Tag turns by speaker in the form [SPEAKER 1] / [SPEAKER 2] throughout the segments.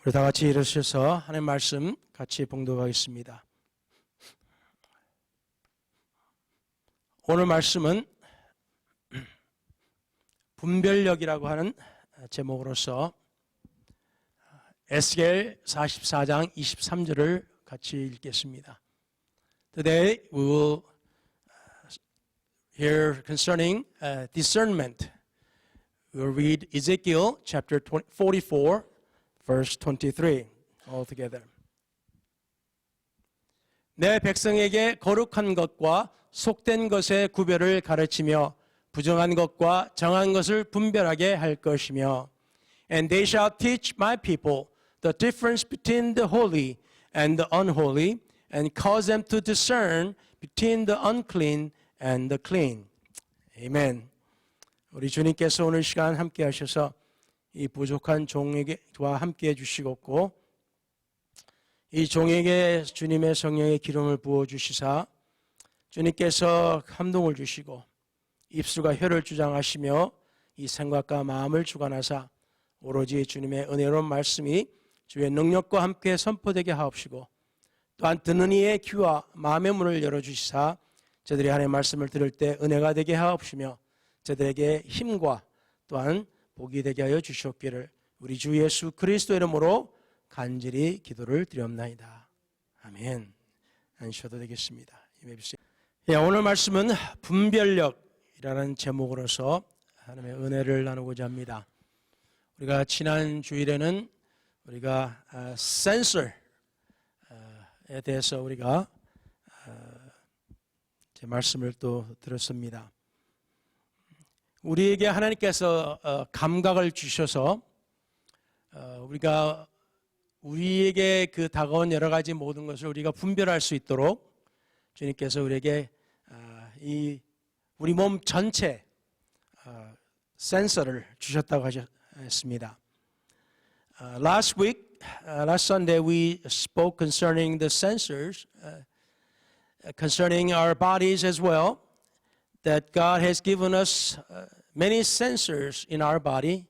[SPEAKER 1] 우리 다 같이 일어서셔서 하나님 말씀 같이 봉독하겠습니다. 오늘 말씀은 분별력이라고 하는 제목으로서 에스겔 44장 23절을 같이 읽겠습니다. Today we will hear concerning discernment. We will read Ezekiel chapter 44 verse 23 all together. 내 백성에게 거룩한 것과 속된 것의 구별을 가르치며 부정한 것과 정한 것을 분별하게 할 것이며 And they shall teach my people the difference between the holy and the unholy and cause them to discern between the unclean and the clean. 아멘. 우리 주님께서 오늘 시간 함께 하셔서 이 부족한 종에게와 함께 해주시고 이 종에게 주님의 성령의 기름을 부어주시사 주님께서 감동을 주시고 입술과 혀를 주장하시며 이 생각과 마음을 주관하사 오로지 주님의 은혜로운 말씀이 주의 능력과 함께 선포되게 하옵시고 또한 듣는 이의 귀와 마음의 문을 열어주시사 저들이 하나님의 말씀을 들을 때 은혜가 되게 하옵시며 저들에게 힘과 또한 복이 되게 하여 주시옵기를 우리 주 예수 그리스도의 이름으로 간절히 기도를 드리옵나이다. 아멘. 앉으셔도 되겠습니다. 오늘 말씀은 분별력이라는 제목으로서 하나님의 은혜를 나누고자 합니다. 우리가 지난 주일에는 우리가 센서에 대해서 우리가 제 말씀을 또 들었습니다. 우리에게 하나님께서 감각을 주셔서 우리가 우리에게 그 다가온 여러 가지 모든 것을 우리가 분별할 수 있도록 주님께서 우리에게 이 우리 몸 전체 센서를 주셨다고 하셨습니다. Last Sunday we spoke concerning the sensors, concerning our bodies as well. That God has given us many sensors in our body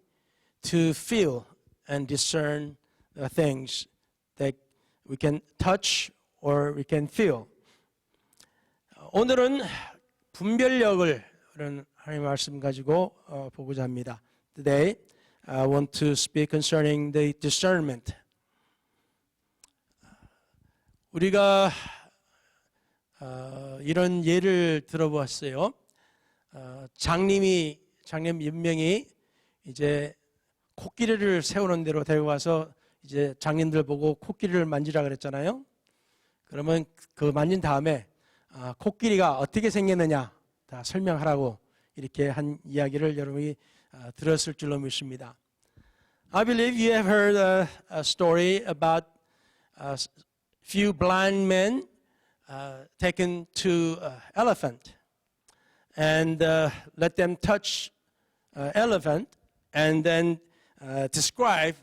[SPEAKER 1] to feel and discern the things that we can touch or we can feel. 오늘은 분별력을 하나님의 말씀 가지고 보고자 합니다. Today I want to speak concerning the discernment. 우리가 이런 예를 들어보았어요. 장님 몇 명이 이제 코끼리를 세우는 데로 데려가서 이제 장님들 보고 코끼리를 만지라 그랬잖아요. 그러면 그 만진 다음에 코끼리가 어떻게 생겼느냐 다 설명하라고 이렇게 한 이야기를 여러분이 들었을 줄로 믿습니다. I believe you have heard a story about a few blind men taken to an elephant. And let them touch elephant and then describe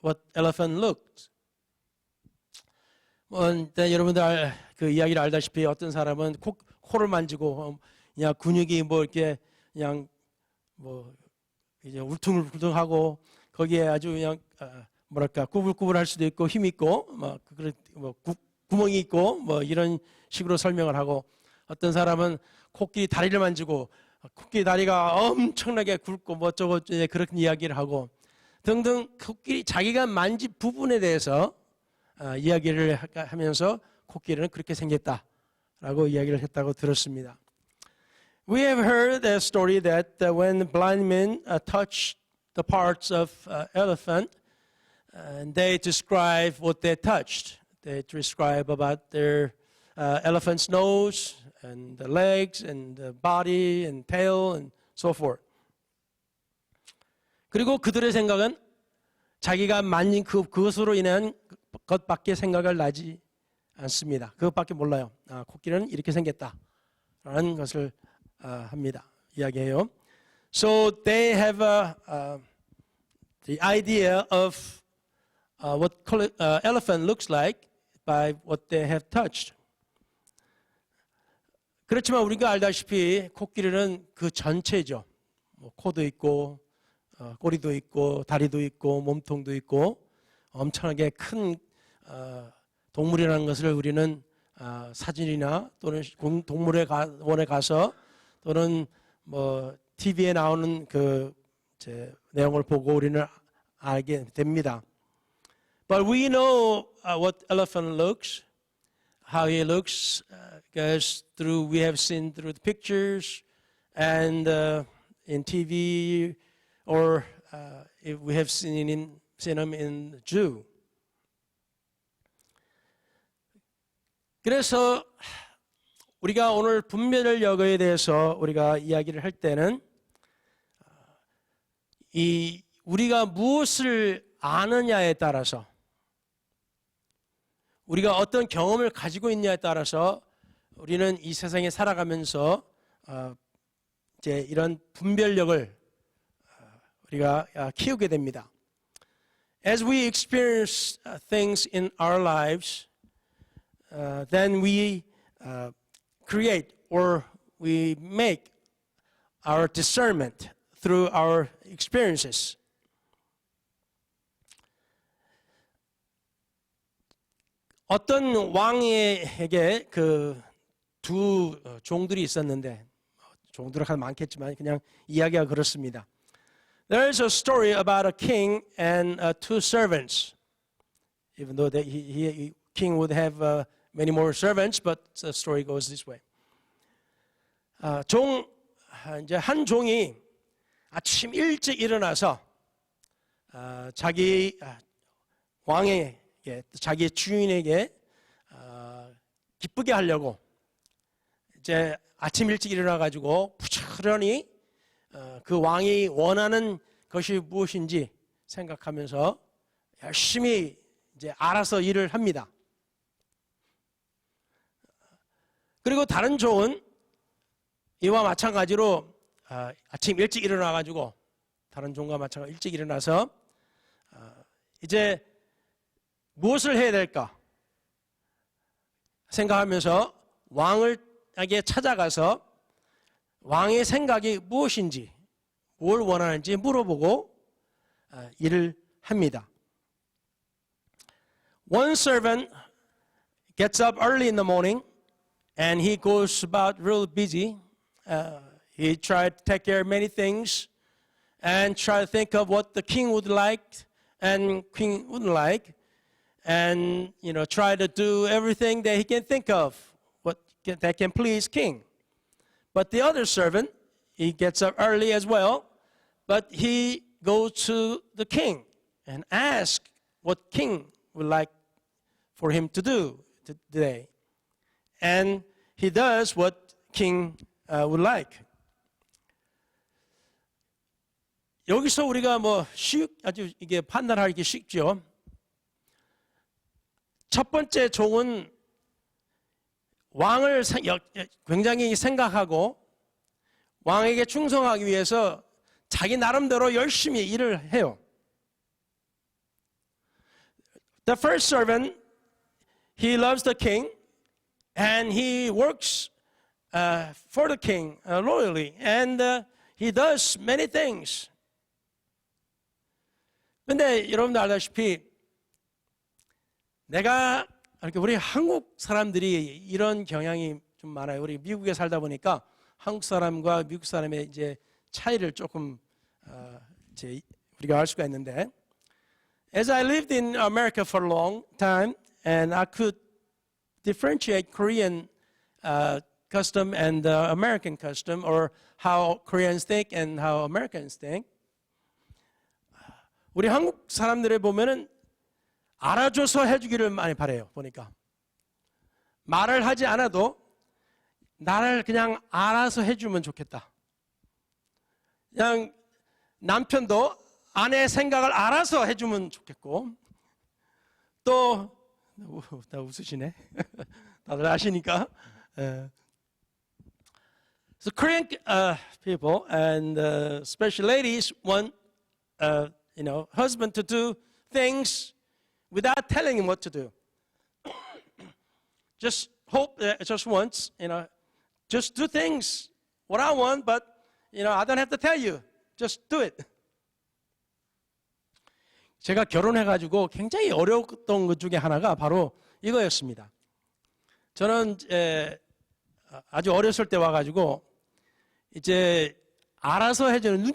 [SPEAKER 1] what elephant looked. 여러분들 그 이야기를 알다시피 어떤 사람은 코를 만지고 그냥 근육이 뭐 이렇게 그냥 뭐 이제 울퉁불퉁하고 거기에 아주 그냥 뭐랄까 꾸불꾸불할 수도 있고 힘 있고 뭐 구멍이 있고 뭐 이런 식으로 설명을 하고 어떤 사람은 코끼리 다리를 만지고 코끼리 다리가 엄청나게 굵고 뭐 어쩌고 그런 이야기를 하고 등등 코끼리 자기가 만진 부분에 대해서 이야기를 하면서 코끼리는 그렇게 생겼다라고 이야기를 했다고 들었습니다. We have heard a story that when blind men touch the parts of elephant, they describe what they touched. They describe about their elephant's nose and the legs and the body and tail and so forth. 그리고 그들의 생각은 자기가 만진 그것으로 인한 것밖에 생각을 나지 않습니다. 그것밖에 몰라요. 코끼리는 이렇게 생겼다라는 것을 합니다. 이야기해요. So they have the idea of what elephant looks like by what they have touched. 그렇지만 우리가 알다시피 코끼리는 그 전체죠. 뭐 코도 있고 꼬리도 있고 다리도 있고 몸통도 있고 엄청나게 큰 동물이라는 것을 우리는 사진이나 또는 동물원에 가서 또는 뭐 TV에 나오는 그 내용을 보고 우리는 알게 됩니다. But we know what elephant looks, how he looks, because we have seen through the pictures and in TV, or if we have seen them in the zoo. 그래서 우리가 오늘 분별력에 대해서 우리가 이야기를 할 때는 우리가 무엇을 아느냐에 따라서 우리가 어떤 경험을 가지고 있냐에 따라서 우리는 이 세상에 살아가면서 이제 이런 분별력을 우리가 키우게 됩니다. As we experience things in our lives, then we create or we make our discernment through our experiences. 어떤 왕에게 그 두 종들이 있었는데 종들은 한 많겠지만 그냥 이야기가 그렇습니다. There is a story about a king and two servants. Even though king would have many more servants, but the story goes this way. 이제 한 종이 아침 일찍 일어나서 자기 왕에게, 자기 주인에게 기쁘게 하려고 이제 아침 일찍 일어나 가지고 부지런히 그 왕이 원하는 것이 무엇인지 생각하면서 열심히 이제 알아서 일을 합니다. 그리고 다른 종은 이와 마찬가지로 아침 일찍 일어나 가지고 다른 종과 마찬가지로 일찍 일어나서 이제 무엇을 해야 될까 생각하면서 왕에게 찾아가서 왕의 생각이 무엇인지 뭘 원하는지 물어보고 일을 합니다. One servant gets up early in the morning and he goes about real busy. He tried to take care of many things and try to think of what the king would like and king wouldn't like, and try to do everything that he can think of that can please king. But the other servant, he gets up early as well, but he goes to the king and asks what king would like for him to do today, and he does what king would like. 여기서 우리가 아주 이게 판단하기 쉽죠. 첫 번째 종은 왕을 굉장히 생각하고 왕에게 충성하기 위해서 자기 나름대로 열심히 일을 해요. The first servant, he loves the king and he works for the king loyally, and he does many things. 근데 여러분들 알다시피 우리 한국 사람들이 이런 경향이 좀 많아요. 우리 미국에 살다 보니까 한국 사람과 미국 사람의 이제 차이를 조금 이제 우리가 알 수가 있는데, as I lived in America for a long time, and I could differentiate Korean custom and American custom, or how Koreans think and how Americans think. 우리 한국 사람들을 보면은 알아줘서 해주기를 많이 바라요. 보니까 말을 하지 않아도 나를 그냥 알아서 해주면 좋겠다. 그냥 남편도 아내의 생각을 알아서 해주면 좋겠고, 또 다 웃으시네. 다들 아시니까. So Korean people and especially ladies want husband to do things without telling him what to do. Just once, just do things what I want, but I don't have to tell you. Just do it. 제가 결혼해가지고 굉장히 어려웠던 것 중에 하나가 바로 이거였습니다. 저는 아주 어렸을 때 와가지고 이제 알아서 해주는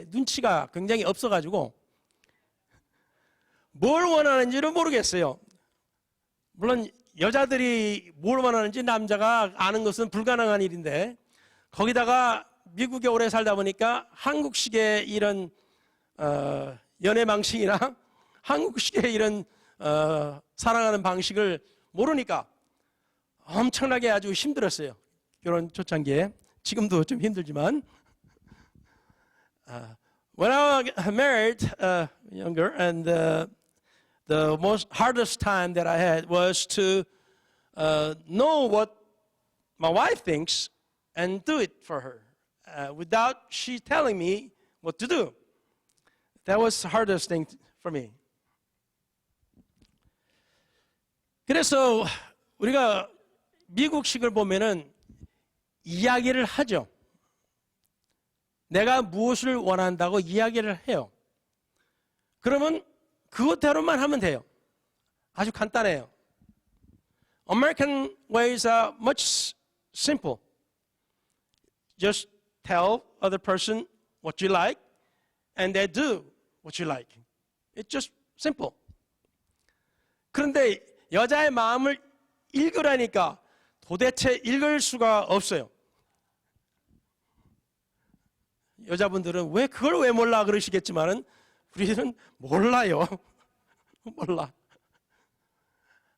[SPEAKER 1] 눈치가 굉장히 없어가지고 뭘 원하는지를 모르겠어요. 물론 여자들이 뭘 원하는지 남자가 아는 것은 불가능한 일인데 거기다가 미국에 오래 살다 보니까 한국식의 이런 연애 방식이나 한국식의 이런 사랑하는 방식을 모르니까 엄청나게 아주 힘들었어요. 결혼 초창기에. 지금도 좀 힘들지만 when I was married younger and the most hardest time that I had was to know what my wife thinks and do it for her without she telling me what to do. That was the hardest thing for me. 그래서 우리가 미국식을 보면은 이야기를 하죠. 내가 무엇을 원한다고 이야기를 해요. 그러면 그것대로만 하면 돼요. 아주 간단해요. American ways are much simple. Just tell other person what you like and they do what you like. It's just simple. 그런데 여자의 마음을 읽으라니까 도대체 읽을 수가 없어요. 여자분들은 그걸 왜 몰라 그러시겠지만은 우리는 몰라요. 몰라.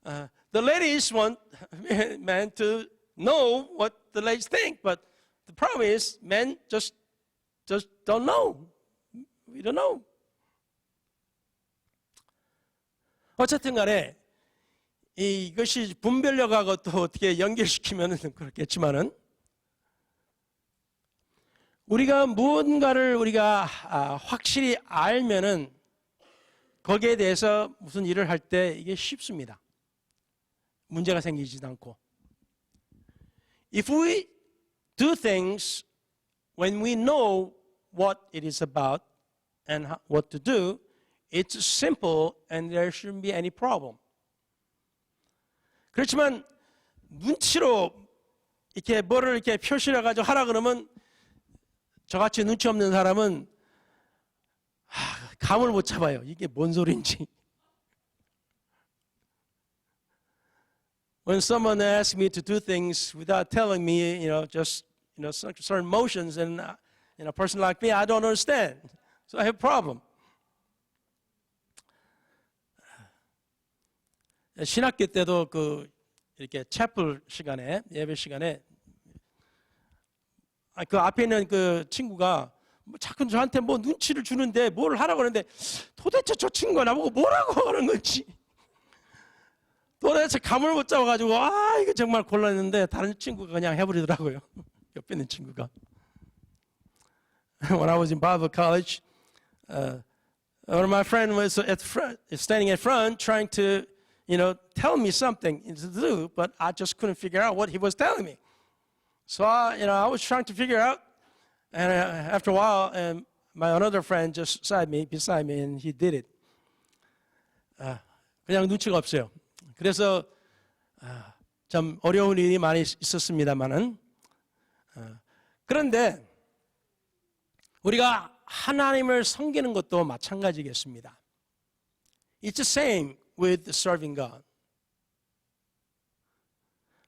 [SPEAKER 1] The ladies want men to know what the ladies think, but the problem is men just don't know. We don't know. 어쨌든 간에 이것이 분별력하고 또 어떻게 연결시키면 그렇겠지만은 우리가 무언가를 우리가 확실히 알면은 거기에 대해서 무슨 일을 할 때 이게 쉽습니다. 문제가 생기지도 않고. If we do things when we know what it is about and what to do, it's simple and there shouldn't be any problem. 그렇지만 눈치로 이렇게 뭐를 이렇게 표시해 가지고 하라 그러면 저같이 눈치 없는 사람은 감을 못 잡아요. 이게 뭔 소리인지. When someone asks me to do things without telling me, just certain motions, and a person like me, I don't understand. So I have a problem. 신학교 때도 이렇게 채플 시간에 예배 시간에 그 앞에 있는 그 친구가 자꾸 저한테 뭐 눈치를 주는데 뭘 하라고 하는데 도대체 저 친구가 나보고 뭐라고 하는 건지 도대체 감을 못 잡아가지고 이거 정말 곤란했는데 다른 친구가 그냥 해버리더라고요. 옆에 있는 친구가. When I was in Bible college, one of my friends was standing at front trying to tell me something to do, but I just couldn't figure out what he was telling me. So, I was trying to figure out, and after a while, my another friend just beside me, and he did it. 그냥 눈치가 없어요. 그래서 참 어려운 일이 많이 있었습니다만은 그런데 우리가 하나님을 섬기는 것도 마찬가지겠습니다. It's the same with serving God.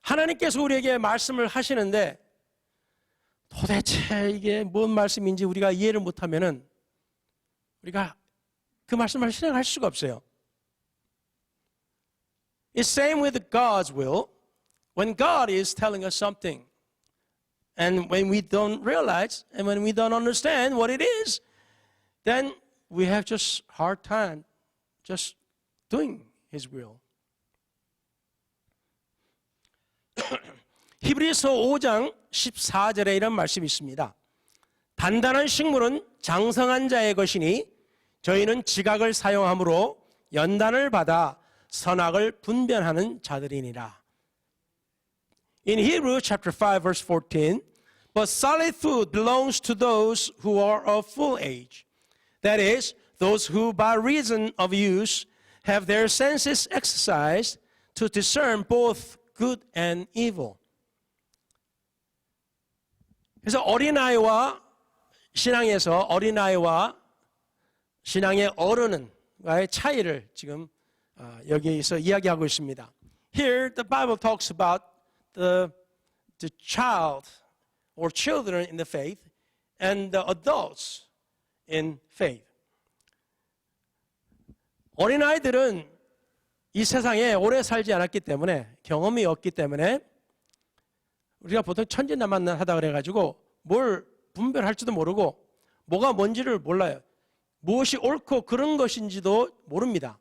[SPEAKER 1] 하나님께서 우리에게 말씀을 하시는데 도대체 이게 뭔 말씀인지 우리가 이해를 못하면은 우리가 그 말씀을 실행할 수가 없어요. It's same with God's will. When God is telling us something, and when we don't realize and when we don't understand what it is, then we have just hard time just doing His will. 히브리서 5장 14절에 이런 말씀이 있습니다. 단단한 식물은 장성한 자의 것이니 저희는 지각을 사용함으로 연단을 받아 선악을 분별하는 자들이니라. In Hebrews chapter 5 verse 14, but solid food belongs to those who are of full age. That is, those who by reason of use have their senses exercised to discern both good and evil. 그래서 어린아이와 신앙에서 어린아이와 신앙의 어른과의 차이를 지금 여기에서 이야기하고 있습니다. Here the Bible talks about the child or children in the faith and the adults in faith. 어린아이들은 이 세상에 오래 살지 않았기 때문에 경험이 없기 때문에 우리가 보통 천진난만하다 그래가지고 뭘 분별할지도 모르고 뭐가 뭔지를 몰라요. 무엇이 옳고 그런 것인지도 모릅니다.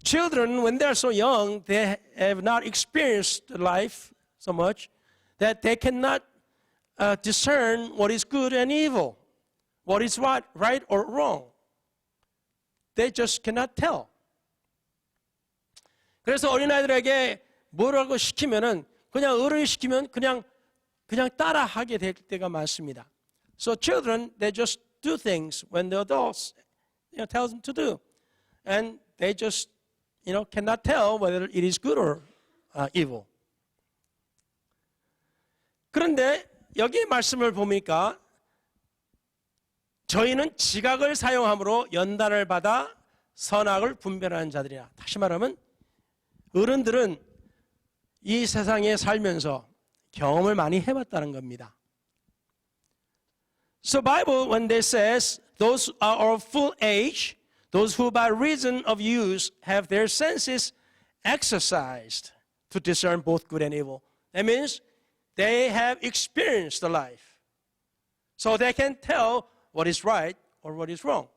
[SPEAKER 1] Children, when they are so young, they have not experienced life so much that they cannot discern what is good and evil, what is right or wrong. They just cannot tell. 그래서 어린아이들에게 뭐라고 시키면은 그냥 어른이 시키면 그냥 따라하게 될 때가 많습니다. So children, they just do things when the adults tells them to do, and they just cannot tell whether it is good or evil. 그런데 여기 말씀을 보니까 저희는 지각을 사용함으로 연단을 받아 선악을 분별하는 자들이라. 다시 말하면 어른들은 이 세상에 살면서 경험을 많이 해봤다는 겁니다. So Bible, when they says those are of full age, those who by reason of use have their senses exercised to discern both good and evil. That means they have experienced the life. So they can tell what is right or what is wrong.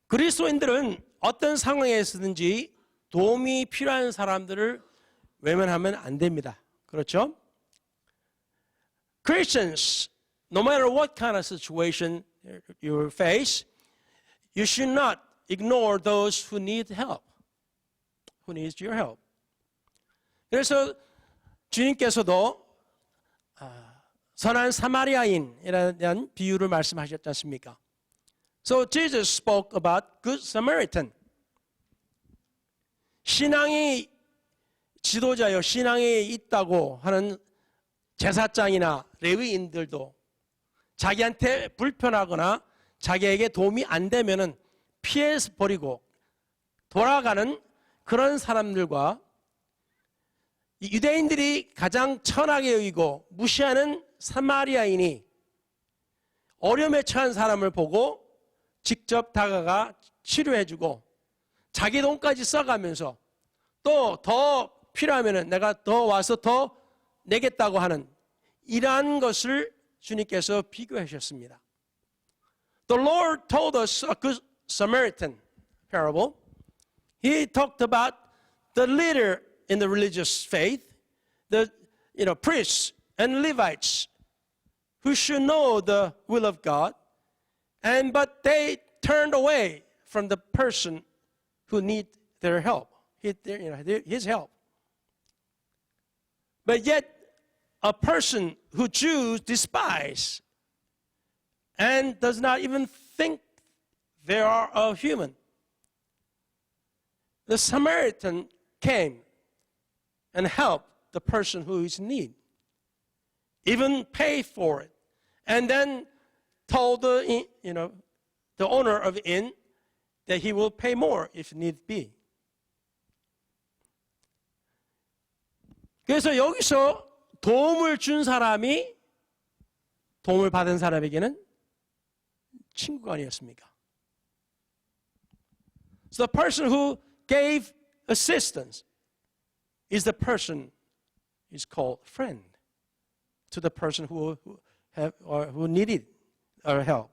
[SPEAKER 1] 그리스도인들은 어떤 상황에서든지 도움이 필요한 사람들을 외면하면 안 됩니다. 그렇죠? Christians, no matter what kind of situation you face, you should not ignore those who need help, who needs your help. 그래서 주님께서도 선한 사마리아인이라는 비유를 말씀하셨지 않습니까? So Jesus spoke about Good Samaritan. 신앙이 지도자요, 신앙이 있다고 하는 제사장이나 레위인들도 자기한테 불편하거나 자기에게 도움이 안 되면은 피해서 버리고 돌아가는 그런 사람들과 유대인들이 가장 천하게 여기고 무시하는 사마리아인이 어려움에 처한 사람을 보고 직접 다가가 치료해주고 자기 돈까지 써가면서 또 더 필요하면은 내가 더 와서 더 내겠다고 하는 이러한 것을 주님께서 비교하셨습니다. The Lord told us a good Samaritan parable. He talked about the leader in the religious faith, the priests and Levites who should know the will of God, but they turned away from the person who need their help, his help. But yet, a person who Jews despise and does not even think they are a human. The Samaritan came and helped the person who is in need, even paid for it, and then told the owner of the inn that he will pay more if need be. 그래서 여기서 도움을 준 사람이 도움을 받은 사람에게는 친구가 아니었습니까? So the person who gave assistance is the person is called friend to the person who needed our help.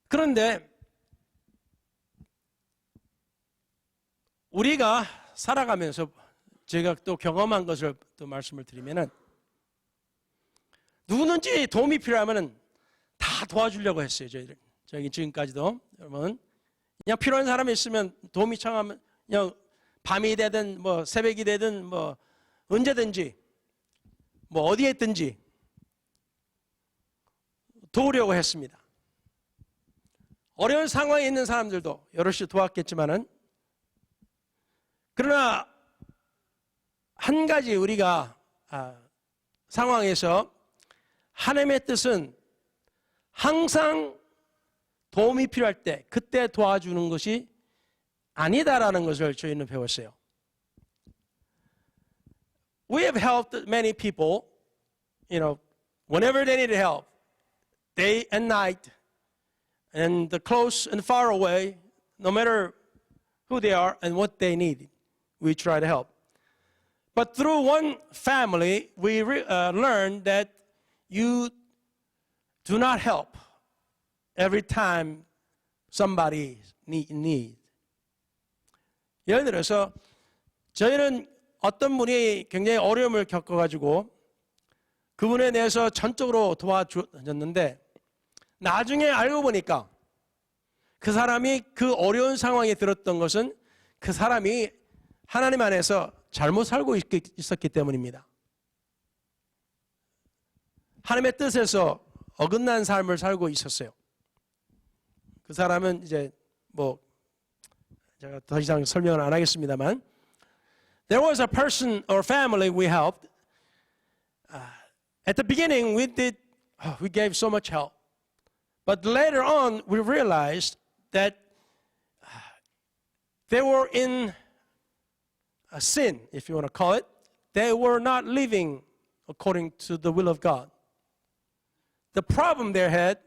[SPEAKER 1] 그런데 우리가 살아가면서 제가 또 경험한 것을 또 말씀을 드리면은 누구든지 도움이 필요하면은 다 도와주려고 했어요. 저희 지금까지도 여러분 그냥 필요한 사람이 있으면 도움이 청하면 그냥 밤이 되든 뭐 새벽이 되든 뭐 언제든지 뭐 어디에 있든지 도우려고 했습니다. 어려운 상황에 있는 사람들도 여럿이 도왔겠지만은, 그러나 한 가지 우리가 상황에서 하나님의 뜻은 항상 도움이 필요할 때 그때 도와주는 것이 아니다라는 것을 저희는 배웠어요. We have helped many people, whenever they needed help, day and night, and the close and far away, no matter who they are and what they need, we try to help. But through one family, we learned that you do not help every time somebody needs. 예를 들어서 저희는 어떤 분이 굉장히 어려움을 겪어가지고 그분에 대해서 전적으로 도와줬는데, 나중에 알고 보니까 그 사람이 그 어려운 상황에 들었던 것은 그 사람이 하나님 안에서 잘못 살고 있었기 때문입니다. 하나님의 뜻에서 어긋난 삶을 살고 있었어요. 그 사람은 이제 제가 더 이상 설명을 안 하겠습니다만, there was a person or family we helped. At the beginning, we gave so much help. But later on, we realized that they were in a sin, if you want to call it. They were not living according to the will of God. The problem they had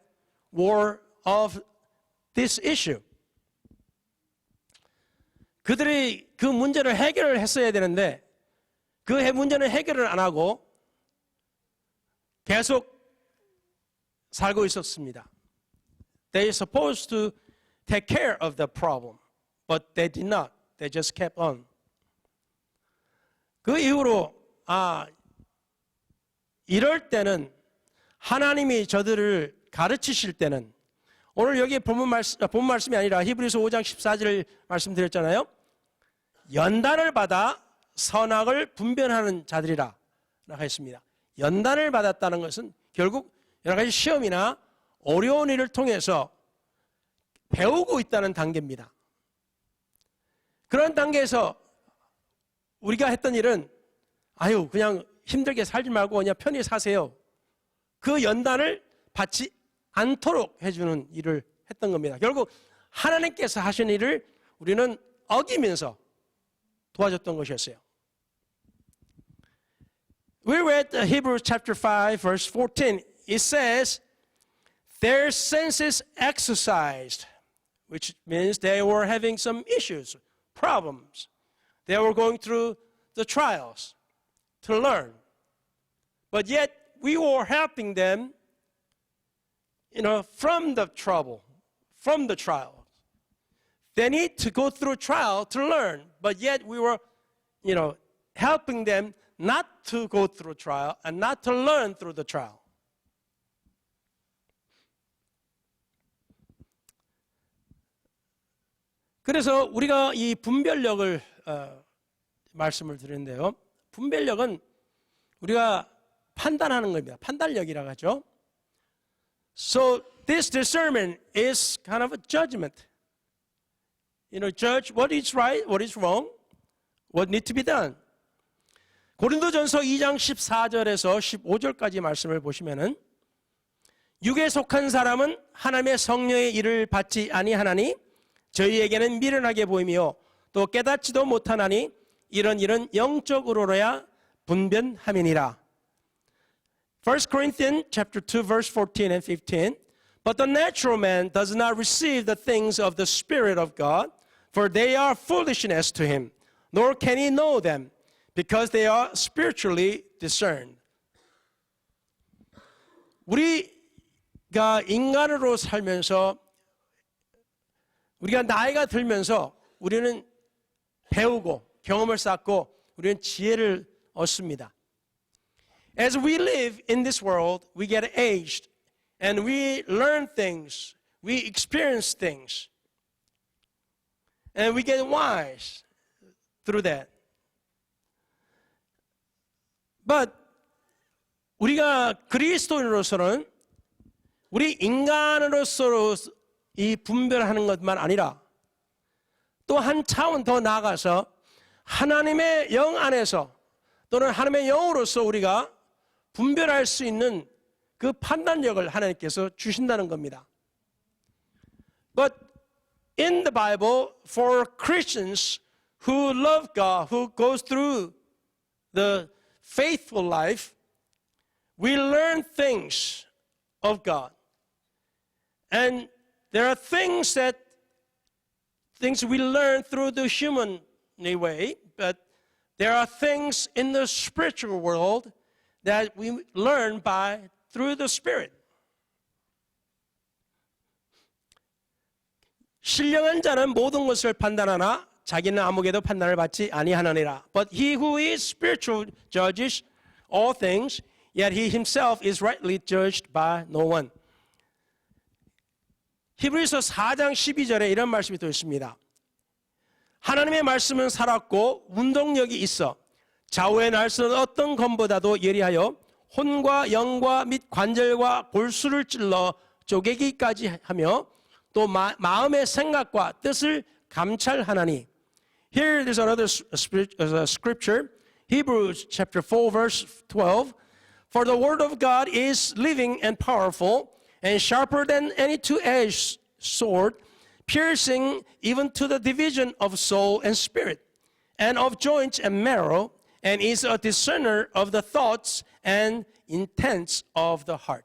[SPEAKER 1] were of this issue. 그들이 그 문제를 해결을 했어야 되는데 그 문제는 해결을 안 하고 계속 살고 있었습니다. They were supposed to take care of the problem, but they did not. They just kept on. 그 이후로 이럴 때는 하나님이 저들을 가르치실 때는, 오늘 여기 본 말씀이 아니라 히브리서 5장 14절 말씀드렸잖아요. 연단을 받아 선악을 분별하는 자들이라 라고 했습니다. 연단을 받았다는 것은 결국 여러 가지 시험이나 어려운 일을 통해서 배우고 있다는 단계입니다. 그런 단계에서 우리가 했던 일은 그냥 힘들게 살지 말고 그냥 편히 사세요. 그 연단을 받지 않도록 해주는 일을 했던 겁니다. 결국 하나님께서 하신 일을 우리는 어기면서 도와줬던 것이었어요. We read Hebrews chapter 5 verse 14. It says, their senses exercised, which means they were having some issues, problems. They were going through the trials to learn. But yet we were helping them, from the trouble, from the trials. They need to go through trial to learn, but yet we were, helping them not to go through trial and not to learn through the trial. 그래서 우리가 이 분별력을 말씀을 드리는데요. 분별력은 우리가 판단하는 겁니다. 판단력이라고 하죠. So this discernment is kind of a judgment. Judge what is right, what is wrong, what needs to be done. 고린도전서 2장 14절에서 15절까지 말씀을 보시면은, 육에 속한 사람은 하나님의 성령의 일을 받지 아니하나니 저희에게는 미련하게 보이며 또 깨닫지도 못하나니 이런 일은 영적으로야 분변함이니라. 1 Corinthians chapter 2 verse 14 and 15. But the natural man does not receive the things of the Spirit of God, for they are foolishness to him, nor can he know them, because they are spiritually discerned. 우리가 인간으로 살면서, 우리가 나이가 들면서 우리는 배우고 경험을 쌓고 우리는 지혜를 얻습니다. As we live in this world, we get aged and we learn things, we experience things, and we get wise through that. But 우리가 그리스도인으로서는 우리 인간으로서 이 분별하는 것만 아니라 또 한 차원 더 나아가서 하나님의 영 안에서 또는 하나님의 영으로서 우리가 분별할 수 있는 그 판단력을 하나님께서 주신다는 겁니다. But in the Bible, for Christians who love God, who goes through the faithful life, we learn things of God. And there are things we learn through the human way, but there are things in the spiritual world that we learn through the Spirit. 신령한 자는 모든 것을 판단하나 자기는 아무개도 판단을 받지 아니하느니라. But he who is spiritual judges all things, yet he himself is rightly judged by no one. 히브리서 4장 12절에 이런 말씀이 또 있습니다. 하나님의 말씀은 살았고 운동력이 있어 좌우의 날선 어떤 검보다도 예리하여 혼과 영과 및 관절과 골수를 찔러 쪼개기까지 하며 또 마음의 생각과 뜻을 감찰하나니. Here is another scripture, Hebrews chapter 4 verse 12. For the word of God is living and powerful and sharper than any two-edged sword, piercing even to the division of soul and spirit, and of joints and marrow, and is a discerner of the thoughts and intents of the heart.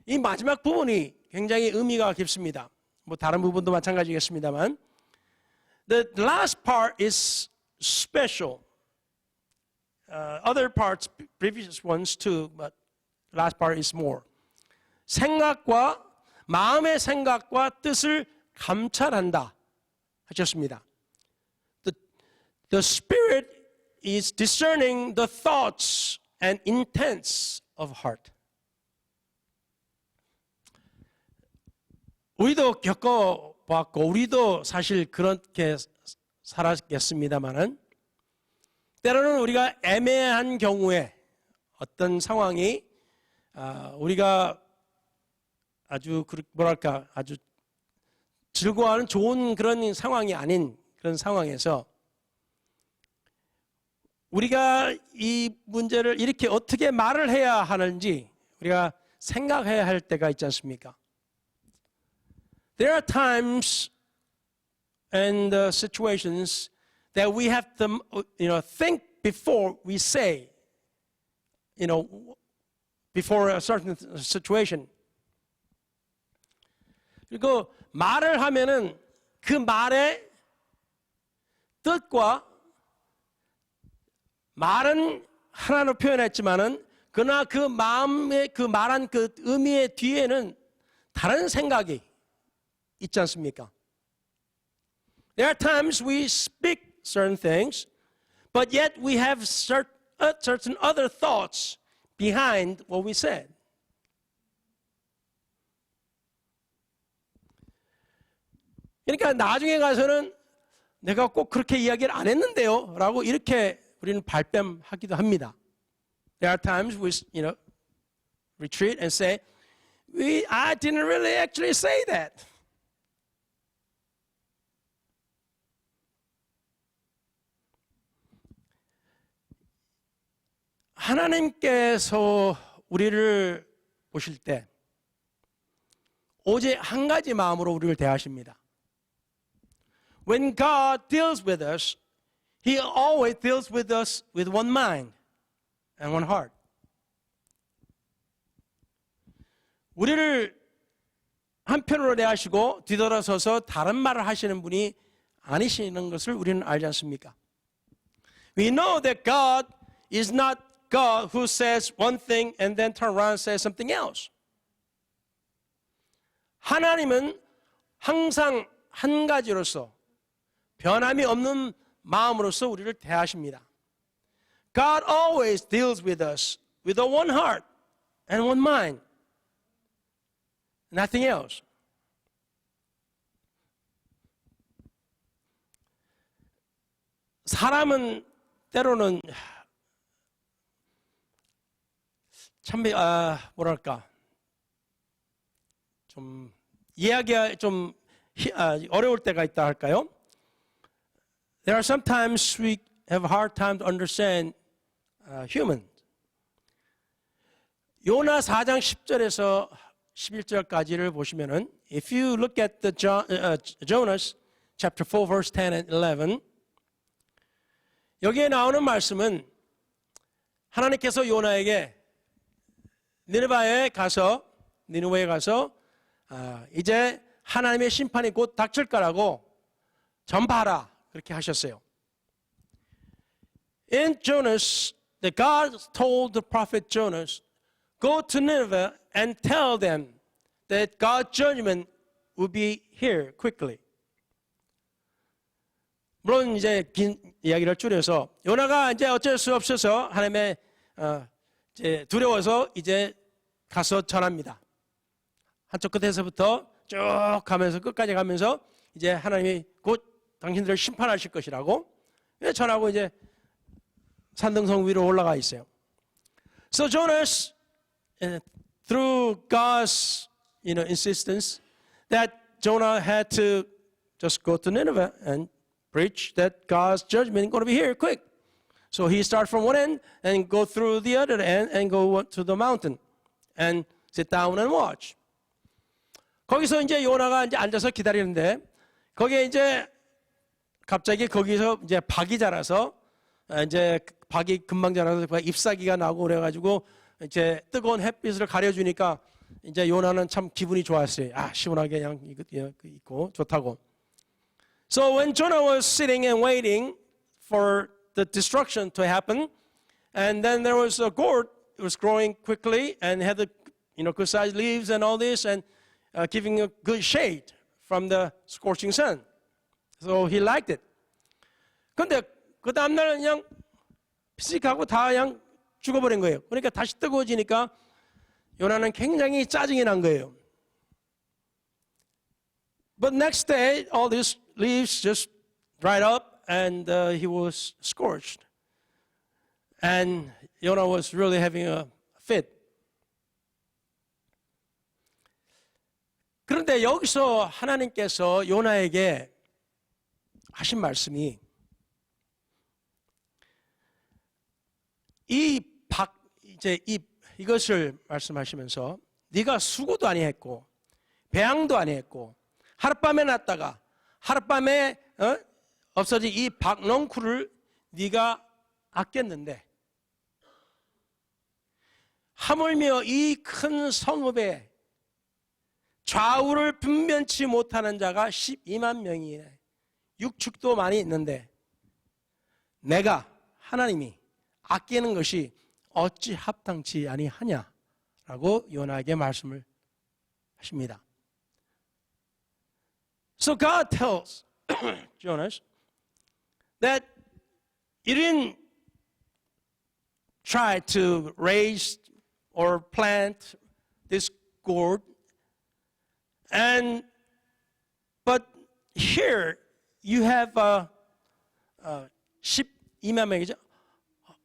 [SPEAKER 1] 이 마지막 부분이 굉장히 의미가 깊습니다. 뭐 다른 부분도 마찬가지겠습니다만, the last part is special. Other parts, previous ones too, but last part is more. 생각과 마음의 생각과 뜻을 감찰한다 하셨습니다. The Spirit is discerning the thoughts and intents of heart. 우리도 겪어봤고 우리도 사실 그렇게 살았겠습니다마는 때로는 우리가 애매한 경우에 어떤 상황이 우리가 아주 아주 즐거워하는 좋은 그런 상황이 아닌 그런 상황에서 우리가 이 문제를 이렇게 어떻게 말을 해야 하는지 우리가 생각해야 할 때가 있지 않습니까? There are times and situations that we have to, think before we say, before a certain situation. 그리고 말을 하면은 그 말의 뜻과 말은 하나로 표현했지만은 그러나 그 마음의 그 말한 그 의미의 뒤에는 다른 생각이 있지 않습니까? There are times we speak certain things, but yet we have certain other thoughts behind what we said. 그러니까 나중에 가서는 내가 꼭 그렇게 이야기를 안 했는데요 라고 이렇게 우리는 발뺌하기도 합니다. There are times we retreat and say, I didn't really actually say that. 하나님께서 우리를 보실 때 오직 한 가지 마음으로 우리를 대하십니다. When God deals with us, He always deals with us with one mind and one heart. 우리를 한편으로 대하시고 뒤돌아서서 다른 말을 하시는 분이 아니시는 것을 우리는 알지 않습니까? We know that God is not God who says one thing and then turn around and says something else. 하나님은 항상 한 가지로서 변함이 없는 마음으로서 우리를 대하십니다. God always deals with us with a one heart and one mind. Nothing else. 사람은 때로는 참 뭐랄까 좀 이해하기가 좀 어려울 때가 있다 할까요? There are sometimes we have a hard time to understand human. 요나 4장 10절에서 11절까지를 보시면은 if you look at the Jonas chapter 4 verse 10 and 11 여기에 나오는 말씀은 하나님께서 요나에게 니느웨에 가서 이제 하나님의 심판이 곧 닥칠 거라고 전파하라 그렇게 하셨어요. In Jonas, the God told the prophet Jonas, go to Nineveh and tell them that God's judgment will be here quickly. 물론 이제 긴 이야기를 줄여서 요나가 이제 어쩔 수 없어서 하나님의 이제 두려워서 이제 가서 전합니다. 한쪽 끝에서부터 쭉 가면서 끝까지 가면서 이제 하나님이 곧 당신들을 심판하실 것이라고 전하고 이제 산등성 위로 올라가 있어요. So Jonas, through God's insistence, that Jonah had to just go to Nineveh and preach that God's judgment is going to be here quick. So he starts from one end and go through the other end and go to the mountain and sit down and watch. 거기서 이제 요나가 이제 앉아서 기다리는데 거기에 이제 갑자기 거기서 이제 박이 자라서 이제 박이 금방 자라서 잎사귀가 나고 그래가지고 이제 뜨거운 햇빛을 가려주니까 이제 요나는 참 기분이 좋았어요. 아 시원하게 그냥 있고 좋다고. So when Jonah was sitting and waiting for the destruction to happen, and then there was a gourd, it was growing quickly and had the good sized leaves and all this, and giving a good shade from the scorching sun. So he liked it. 근데 그 다음날 그냥 피식하고 다 그냥 죽어버린 거예요. 그러니까 다시 뜨거워지니까 요나는 굉장히 짜증이 난 거예요. But next day, all these leaves just dried up and he was scorched. And Jonah was really having a fit. 그런데 여기서 하나님께서 요나에게 하신 말씀이 이것을 말씀하시면서 네가 수고도 아니했고 배양도 아니했고 하룻밤에 났다가 하룻밤에 없어진 이 박넝쿨을 네가 아꼈는데 하물며 이 큰 성읍에 좌우를 분변치 못하는 자가 12만 명이네. 육축도 많이 있는데 내가 하나님이 아끼는 것이 어찌 합당치 아니하냐라고 요나에게 말씀을 하십니다. So God tells Jonas that you didn't try to raise or plant this gourd, but here you have 12만 명이죠.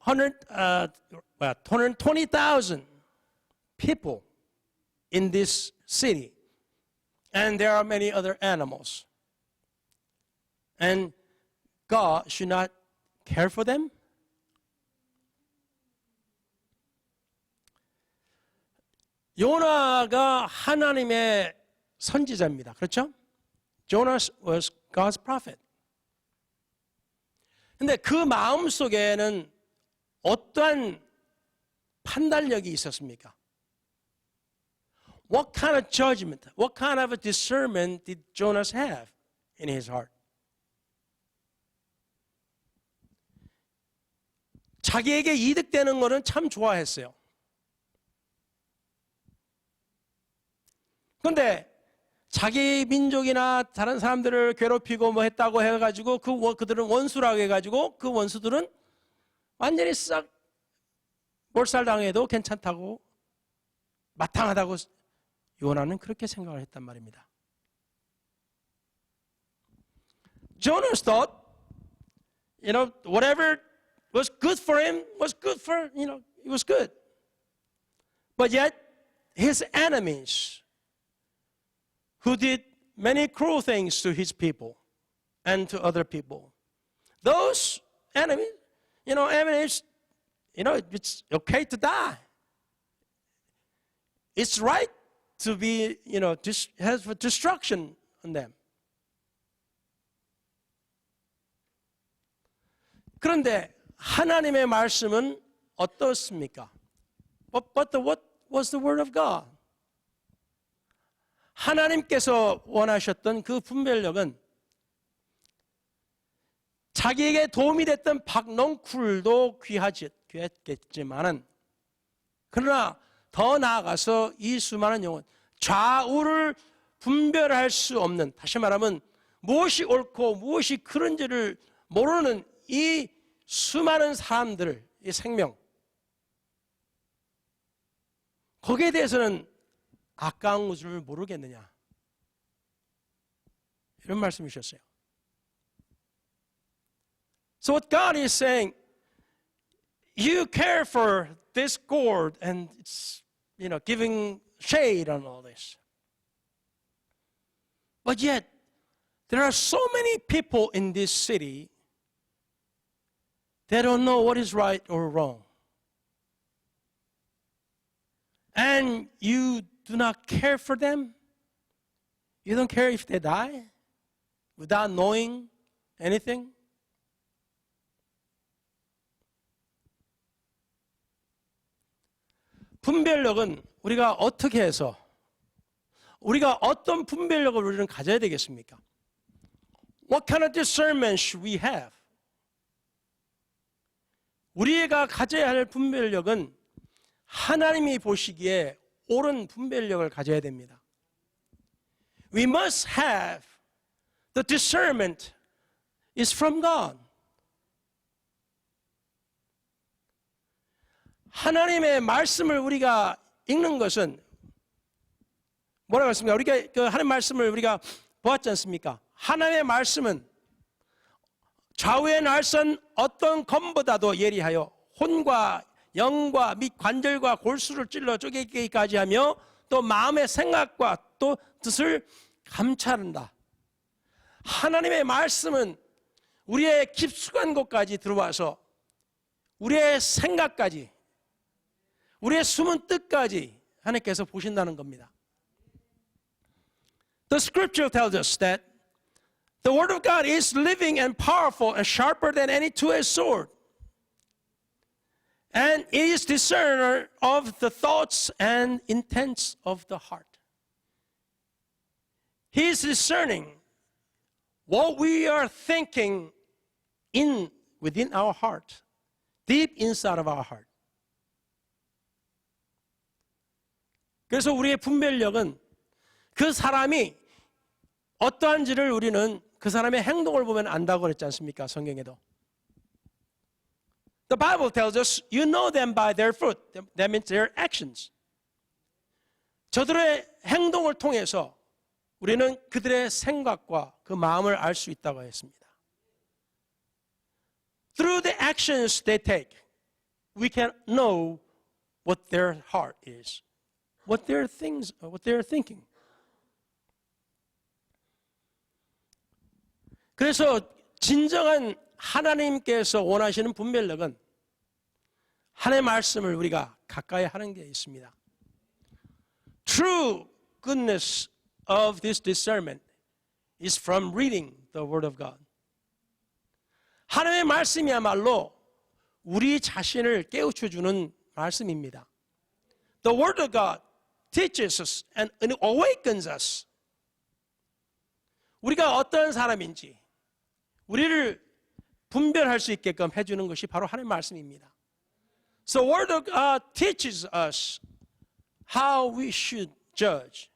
[SPEAKER 1] 120,000 people in this city. And there are many other animals. And God should not care for them? 요나가 하나님의 선지자입니다. 그렇죠? Jonas was God's prophet. 근데 그 마음 속에는 어떠한 판단력이 있었습니까? What kind of judgment, what kind of a discernment did Jonas have in his heart? 자기에게 이득되는 거는 참 좋아했어요. 그런데 자기 민족이나 다른 사람들을 괴롭히고 뭐 했다고 해가지고 그들은 원수라고 해가지고 그 원수들은 완전히 싹 몰살당해도 괜찮다고 마땅하다고 요나는 그렇게 생각을 했단 말입니다. Jonas thought, whatever was good for him was good for, it was good. But yet, his enemies, who did many cruel things to his people and to other people, those enemies, it's okay to die. It's right to be, have destruction on them. 그런데 하나님의 말씀은 어떻습니까? But what was the word of God? 하나님께서 원하셨던 그 분별력은 자기에게 도움이 됐던 박넝쿨도 귀했겠지만은, 그러나 더 나아가서 이 수많은 영혼, 좌우를 분별할 수 없는, 다시 말하면 무엇이 옳고 무엇이 그른지를 모르는 이 수많은 사람들, 이 생명, 거기에 대해서는 아까운 것을 모르겠느냐, 이런 말씀이셨어요. So what God is saying, you care for this gourd and it's, giving shade on all this. But yet, there are so many people in this city that don't know what is right or wrong. And you do not care for them. You don't care if they die without knowing anything. 분별력은 우리가 어떻게 해서, 우리가 어떤 분별력을 우리는 가져야 되겠습니까? What kind of discernment should we have? 우리가 가져야 할 분별력은 하나님이 보시기에 옳은 분별력을 가져야 됩니다. We must have the discernment is from God. 하나님의 말씀을 우리가 읽는 것은 뭐라고 했습니까? 우리가 그 하나님의 말씀을 우리가 보았지 않습니까? 하나님의 말씀은 좌우의 날선 어떤 검보다도 예리하여 혼과 영과 및 관절과 골수를 찔러 쪼개기까지 하며 또 마음의 생각과 또 뜻을 감찰한다. 하나님의 말씀은 우리의 깊숙한 곳까지 들어와서 우리의 생각까지, 우리의 숨은 뜻까지 하나님께서 보신다는 겁니다. The scripture tells us that the word of God is living and powerful and sharper than any two-edged sword. And it is discerner of the thoughts and intents of the heart. He is discerning what we are thinking within our heart, deep inside of our heart. 그래서 우리의 분별력은 그 사람이 어떠한지를 우리는 그 사람의 행동을 보면 안다고 그랬지 않습니까? 성경에도. The Bible tells us, you know them by their fruit. That means their actions. 저들의 행동을 통해서 우리는 그들의 생각과 그 마음을 알 수 있다고 했습니다. Through the actions they take, we can know what their heart is, what they're thinking. 그래서 진정한 하나님께서 원하시는 분별력은 하나님의 말씀을 우리가 가까이 하는 게 있습니다. True goodness of this discernment is from reading the Word of God. 하나님의 말씀이야말로 우리 자신을 깨우쳐주는 말씀입니다. The Word of God teaches us and awakens us. 우리가 어떤 사람인지 우리를 분별할 수 있게끔 해주는 것이 바로 하나님의 말씀입니다. So the Word of God teaches us how we should judge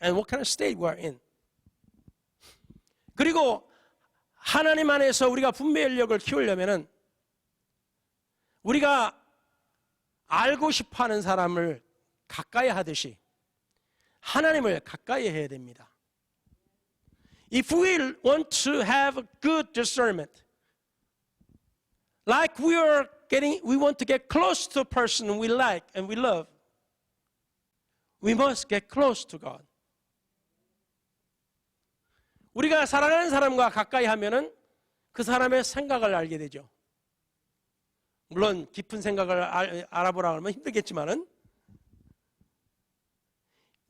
[SPEAKER 1] and what kind of state we are in. 그리고 하나님 안에서 우리가 분별력을 키우려면은 우리가 알고 싶어하는 사람을 가까이 하듯이 하나님을 가까이 해야 됩니다. If we want to have a good discernment, like we want to get close to a person we like and we love, We must get close to God. 우리가 사랑하는 사람과 가까이 하면은 그 사람의 생각을 알게 되죠. 물론 깊은 생각을 알아보라 하면 힘들겠지만은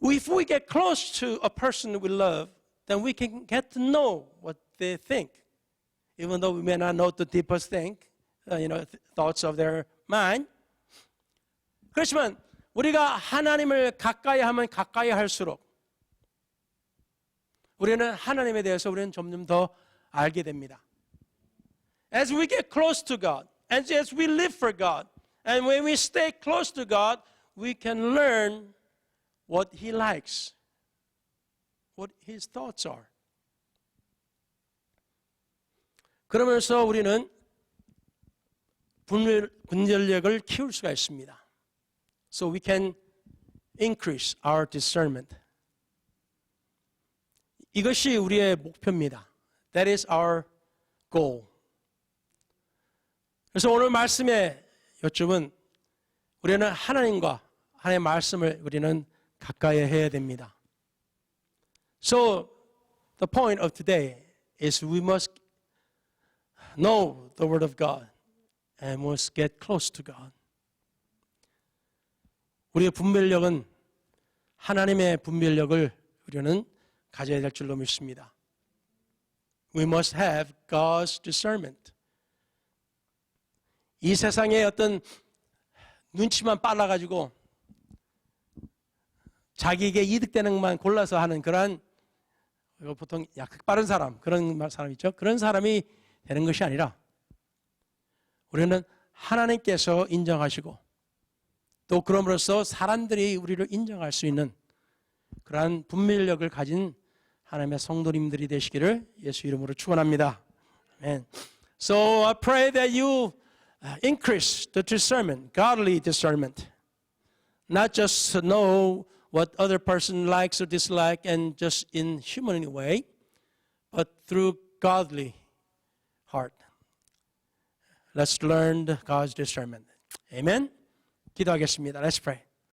[SPEAKER 1] if we get close to a person we love, then we can get to know what they think. Even though we may not know the deepest thing, thoughts of their mind. 그렇지만 우리가 하나님을 가까이 하면 가까이 할수록 우리는 하나님에 대해서 우리는 점점 더 알게 됩니다. As we get close to God, and as we live for God, and when we stay close to God, we can learn what He likes, what His thoughts are. 그러면서 우리는 분별력을 키울 수가 있습니다. So we can increase our discernment. 이것이 우리의 목표입니다. That is our goal. 그래서 오늘 말씀의 요점은 우리는 하나님과 하나님의 말씀을 우리는 가까이 해야 됩니다. So the point of today is we must know the Word of God and must get close to God. 우리의 분별력은 하나님의 분별력을 우리는 가져야 될 줄로 믿습니다. We must have God's discernment. 이 세상에 어떤 눈치만 빨라가지고 자기에게 이득되는 것만 골라서 하는 그러한 보통 약간 빠른 사람, 그런 사람 있죠. 그런 사람이 되는 것이 아니라 우리는 하나님께서 인정하시고 또 그럼으로써 사람들이 우리를 인정할 수 있는 그러한 분별력을 가진 하나님의 성도님들이 되시기를 예수 이름으로 축원합니다. Amen. So I pray that you increase the discernment, godly discernment. Not just to know what other person likes or dislike and just in human way, but through godly heart. Let's learn God's discernment. Amen. 기도하겠습니다. Let's pray.